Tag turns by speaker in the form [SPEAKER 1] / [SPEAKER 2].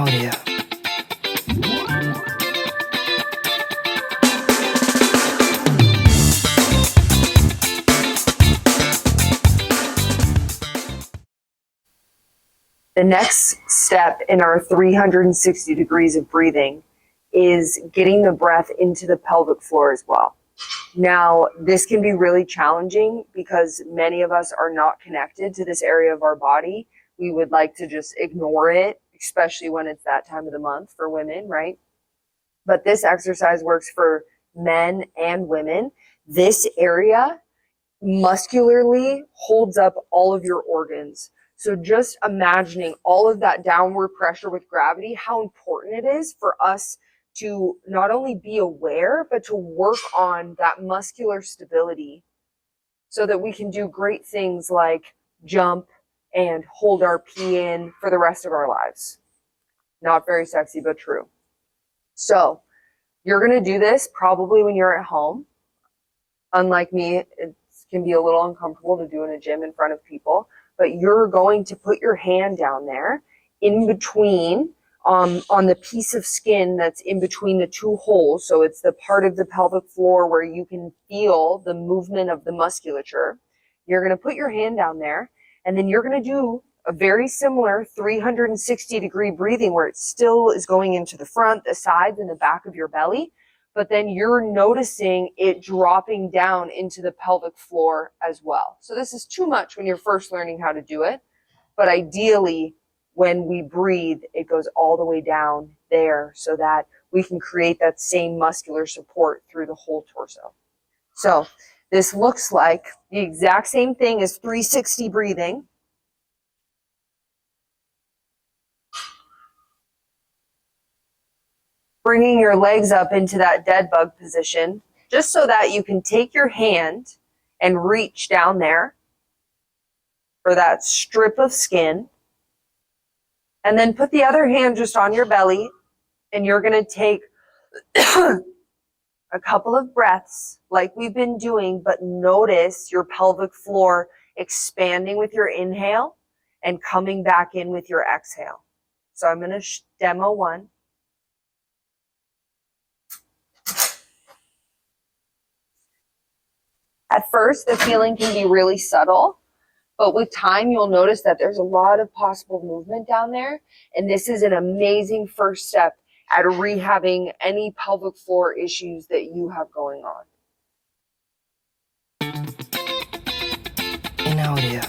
[SPEAKER 1] audio.
[SPEAKER 2] The next step in our 360 degrees of breathing is getting the breath into the pelvic floor as well. Now, this can be really challenging because many of us are not connected to this area of our body. We would like to just ignore it, especially when it's that time of the month for women, right? But this exercise works for men and women. This area muscularly holds up all of your organs. So just imagining all of that downward pressure with gravity, how important it is for us to not only be aware, but to work on that muscular stability so that we can do great things like jump and hold our pee in for the rest of our lives. Not very sexy, but true. So you're going to do this probably when you're at home. Unlike me, it can be a little uncomfortable to do in a gym in front of people. But you're going to put your hand down there in between, on the piece of skin that's in between the two holes. So it's the part of the pelvic floor where you can feel the movement of the musculature. You're going to put your hand down there, and then you're going to do a very similar 360 degree breathing where it still is going into the front, the sides, and the back of your belly. But then you're noticing it dropping down into the pelvic floor as well. So this is too much when you're first learning how to do it. But ideally, when we breathe, it goes all the way down there so that we can create that same muscular support through the whole torso. So this looks like the exact same thing as 360 breathing. Bringing your legs up into that dead bug position, just so that you can take your hand and reach down there for that strip of skin. And then put the other hand just on your belly, and you're going to take a couple of breaths like we've been doing, but notice your pelvic floor expanding with your inhale and coming back in with your exhale. So I'm going to demo one. At first, the feeling can be really subtle, but with time, you'll notice that there's a lot of possible movement down there. And this is an amazing first step at rehabbing any pelvic floor issues that you have going on.
[SPEAKER 1] In audio.